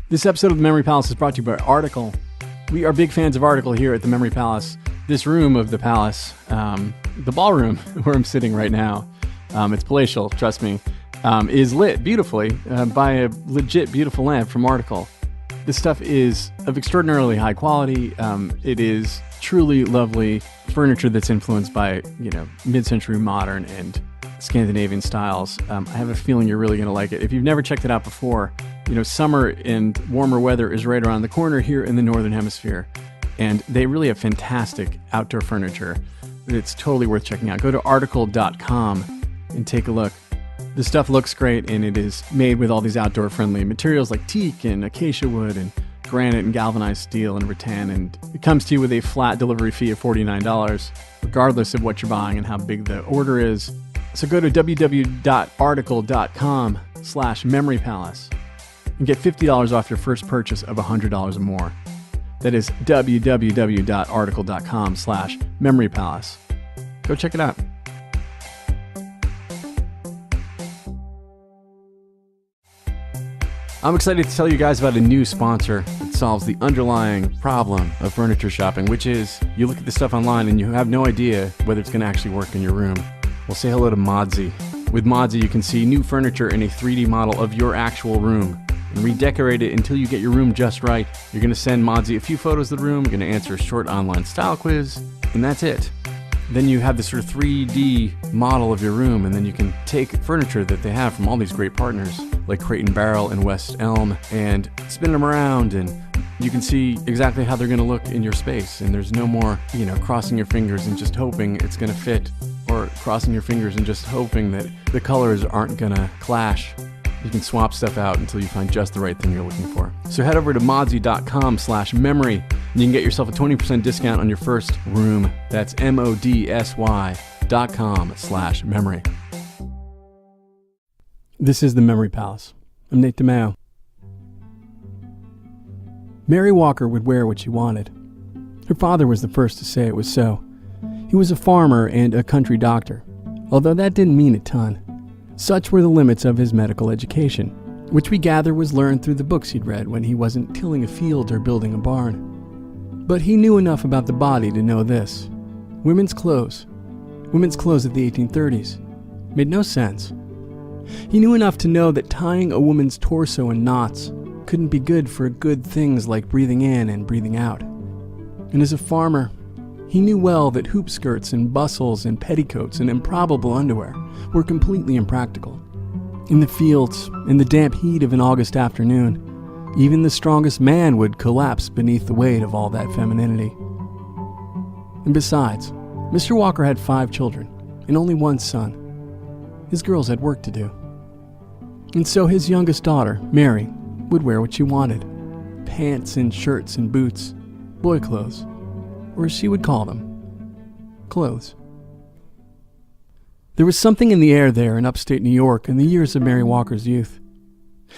This episode of The Memory Palace is brought to you by Article. We are big fans of Article here at The Memory Palace. This room of the palace, the ballroom where I'm sitting right now, it's palatial, trust me, is lit beautifully by a legit beautiful lamp from Article. This stuff is of extraordinarily high quality. It is truly lovely furniture that's influenced by, mid-century modern and Scandinavian styles. I have a feeling you're really going to like it. If you've never checked it out before, summer and warmer weather is right around the corner here in the Northern Hemisphere. And they really have fantastic outdoor furniture. It's totally worth checking out. Go to article.com and take a look. The stuff looks great, and it is made with all these outdoor-friendly materials like teak and acacia wood and granite and galvanized steel and rattan. And it comes to you with a flat delivery fee of $49, regardless of what you're buying and how big the order is. So go to www.article.com/memorypalace and get $50 off your first purchase of $100 or more. That is www.article.com/memorypalace. Go check it out. I'm excited to tell you guys about a new sponsor that solves the underlying problem of furniture shopping, which is you look at the stuff online and you have no idea whether it's going to actually work in your room. Well, say hello to Modsy. With Modsy, you can see new furniture in a 3D model of your actual room and redecorate it until you get your room just right. You're going to send Modsy a few photos of the room, you're going to answer a short online style quiz, and that's it. Then you have this sort of 3D model of your room, and then you can take furniture that they have from all these great partners, like Crate and Barrel and West Elm, and spin them around, and you can see exactly how they're going to look in your space. And there's no more, crossing your fingers and just hoping it's going to fit, or crossing your fingers and just hoping that the colors aren't going to clash. You can swap stuff out until you find just the right thing you're looking for. So head over to modsy.com/memory and you can get yourself a 20% discount on your first room. That's modsy.com/memory. This is The Memory Palace. I'm Nate DiMeo. Mary Walker would wear what she wanted. Her father was the first to say it was so. He was a farmer and a country doctor, although that didn't mean a ton. Such were the limits of his medical education, which we gather was learned through the books he'd read when he wasn't tilling a field or building a barn. But he knew enough about the body to know this. Women's clothes at the 1830s, made no sense. He knew enough to know that tying a woman's torso in knots couldn't be good for good things like breathing in and breathing out. And as a farmer, he knew well that hoop skirts and bustles and petticoats and improbable underwear were completely impractical. In the fields, in the damp heat of an August afternoon, even the strongest man would collapse beneath the weight of all that femininity. And besides, Mr. Walker had 5 children and only one son. His girls had work to do. And so his youngest daughter, Mary, would wear what she wanted. Pants and shirts and boots, boy clothes, or as she would call them, clothes. There was something in the air there in upstate New York in the years of Mary Walker's youth.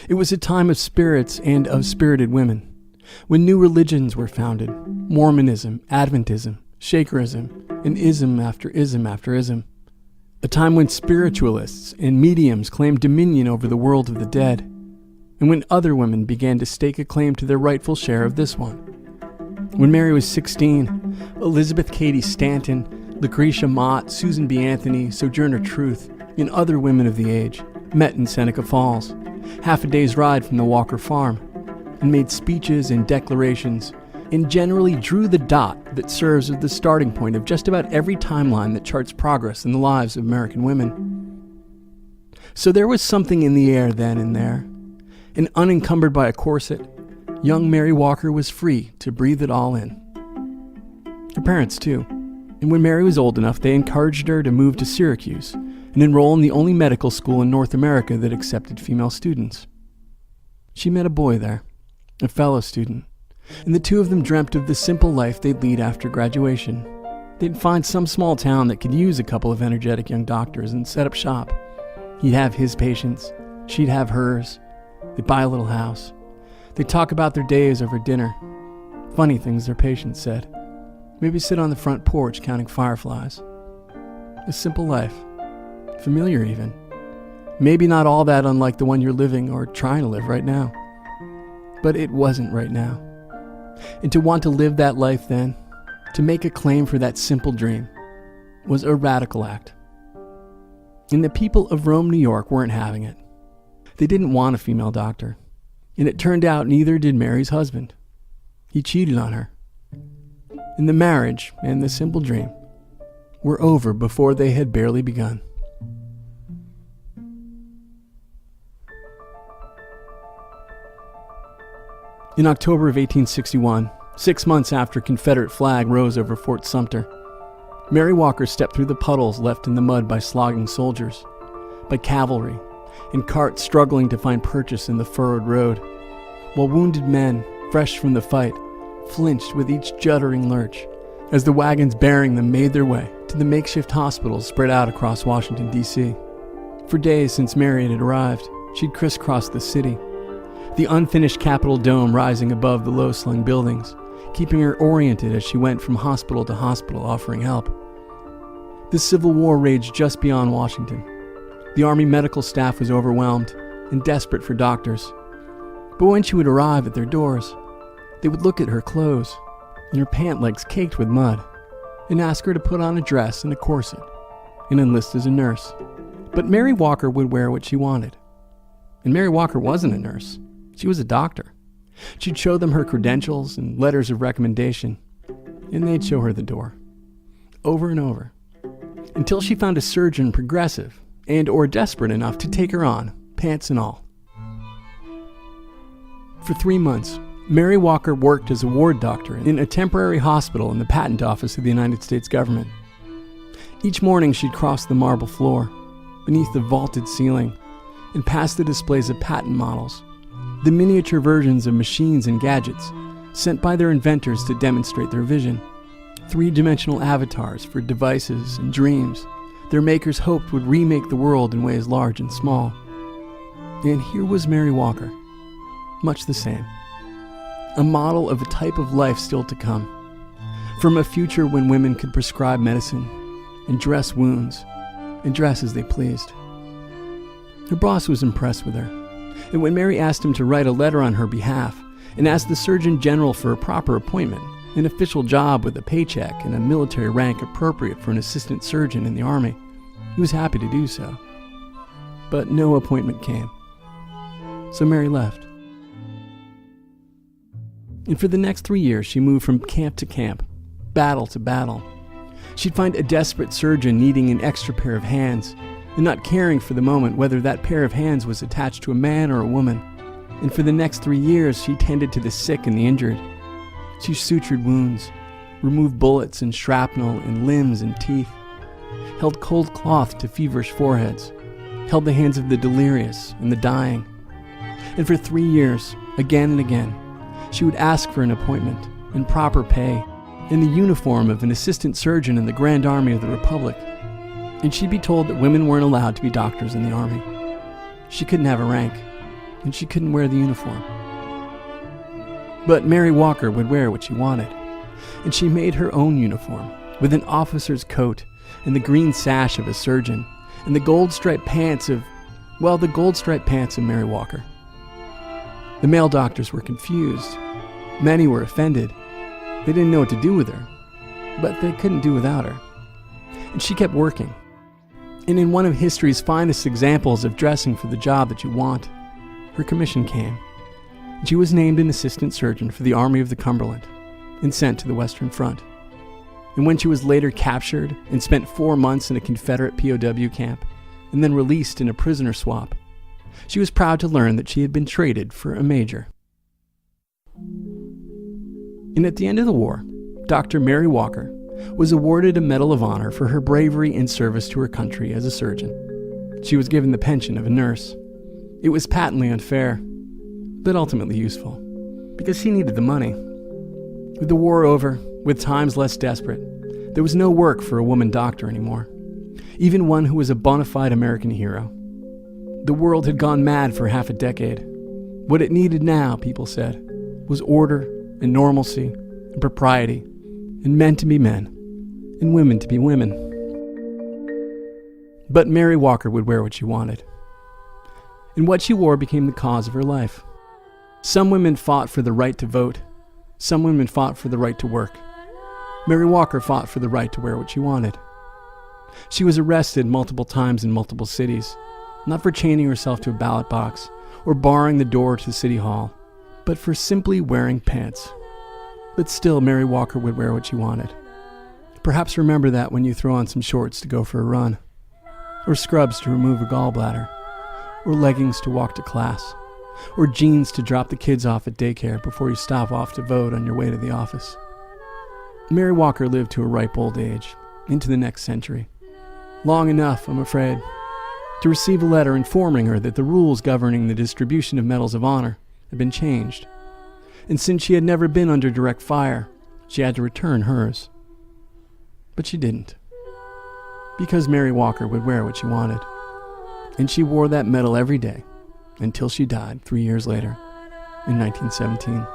It was a time of spirits and of spirited women, when new religions were founded, Mormonism, Adventism, Shakerism, and ism after ism after ism. A time when spiritualists and mediums claimed dominion over the world of the dead, and when other women began to stake a claim to their rightful share of this one. When Mary was 16, Elizabeth Cady Stanton, Lucretia Mott, Susan B. Anthony, Sojourner Truth, and other women of the age met in Seneca Falls, half a day's ride from the Walker farm, and made speeches and declarations, and generally drew the dot that serves as the starting point of just about every timeline that charts progress in the lives of American women. So there was something in the air then and there, and unencumbered by a corset, young Mary Walker was free to breathe it all in. Her parents, too. And when Mary was old enough, they encouraged her to move to Syracuse and enroll in the only medical school in North America that accepted female students. She met a boy there, a fellow student, and the two of them dreamt of the simple life they'd lead after graduation. They'd find some small town that could use a couple of energetic young doctors and set up shop. He'd have his patients, she'd have hers. They'd buy a little house. They'd talk about their days over dinner. Funny things their patients said. Maybe sit on the front porch counting fireflies. A simple life. Familiar even. Maybe not all that unlike the one you're living or trying to live right now. But it wasn't right now. And to want to live that life then, to make a claim for that simple dream, was a radical act. And the people of Rome, New York weren't having it. They didn't want a female doctor. And it turned out neither did Mary's husband. He cheated on her. And the marriage and the simple dream were over before they had barely begun. In October of 1861, 6 months after Confederate flag rose over Fort Sumter, Mary Walker stepped through the puddles left in the mud by slogging soldiers, by cavalry, and carts struggling to find purchase in the furrowed road, while wounded men, fresh from the fight, flinched with each juddering lurch as the wagons bearing them made their way to the makeshift hospitals spread out across Washington, D.C. For days since Mary had arrived, she'd crisscrossed the city, the unfinished Capitol dome rising above the low-slung buildings, keeping her oriented as she went from hospital to hospital offering help. The Civil War raged just beyond Washington. The Army medical staff was overwhelmed and desperate for doctors. But when she would arrive at their doors, they would look at her clothes and her pant legs caked with mud and ask her to put on a dress and a corset and enlist as a nurse. But Mary Walker would wear what she wanted. And Mary Walker wasn't a nurse. She was a doctor. She'd show them her credentials and letters of recommendation, and they'd show her the door, over and over, until she found a surgeon progressive and or desperate enough to take her on, pants and all. For 3 months, Mary Walker worked as a ward doctor in a temporary hospital in the patent office of the United States government. Each morning she'd cross the marble floor, beneath the vaulted ceiling, and past the displays of patent models, the miniature versions of machines and gadgets sent by their inventors to demonstrate their vision. 3-dimensional avatars for devices and dreams their makers hoped would remake the world in ways large and small. And here was Mary Walker, much the same. A model of a type of life still to come, from a future when women could prescribe medicine and dress wounds and dress as they pleased. Her boss was impressed with her. And when Mary asked him to write a letter on her behalf and asked the Surgeon General for a proper appointment, an official job with a paycheck and a military rank appropriate for an assistant surgeon in the Army, he was happy to do so. But no appointment came. So Mary left. And for the next 3 years, she moved from camp to camp, battle to battle. She'd find a desperate surgeon needing an extra pair of hands, and not caring for the moment whether that pair of hands was attached to a man or a woman. And for the next 3 years, she tended to the sick and the injured. She sutured wounds, removed bullets and shrapnel in limbs and teeth, held cold cloth to feverish foreheads, held the hands of the delirious and the dying. And for 3 years, again and again, she would ask for an appointment and proper pay in the uniform of an assistant surgeon in the Grand Army of the Republic. And she'd be told that women weren't allowed to be doctors in the Army. She couldn't have a rank, and she couldn't wear the uniform. But Mary Walker would wear what she wanted, and she made her own uniform, with an officer's coat, and the green sash of a surgeon, and the gold-striped pants of Mary Walker. The male doctors were confused. Many were offended. They didn't know what to do with her, but they couldn't do without her. And she kept working. And in one of history's finest examples of dressing for the job that you want, her commission came. She was named an assistant surgeon for the Army of the Cumberland and sent to the Western Front. And when she was later captured and spent 4 months in a Confederate POW camp and then released in a prisoner swap, she was proud to learn that she had been traded for a major. And at the end of the war, Dr. Mary Walker was awarded a Medal of Honor for her bravery and service to her country as a surgeon. She was given the pension of a nurse. It was patently unfair, but ultimately useful, because she needed the money. With the war over, with times less desperate, there was no work for a woman doctor anymore, even one who was a bona fide American hero. The world had gone mad for half a decade. What it needed now, people said, was order and normalcy and propriety, and men to be men, and women to be women. But Mary Walker would wear what she wanted. And what she wore became the cause of her life. Some women fought for the right to vote. Some women fought for the right to work. Mary Walker fought for the right to wear what she wanted. She was arrested multiple times in multiple cities, not for chaining herself to a ballot box or barring the door to City Hall, but for simply wearing pants. But still, Mary Walker would wear what she wanted. Perhaps remember that when you throw on some shorts to go for a run, or scrubs to remove a gallbladder, or leggings to walk to class, or jeans to drop the kids off at daycare before you stop off to vote on your way to the office. Mary Walker lived to a ripe old age, into the next century. Long enough, I'm afraid, to receive a letter informing her that the rules governing the distribution of Medals of Honor had been changed. And since she had never been under direct fire, she had to return hers. But she didn't. Because Mary Walker would wear what she wanted. And she wore that medal every day until she died 3 years later, in 1917.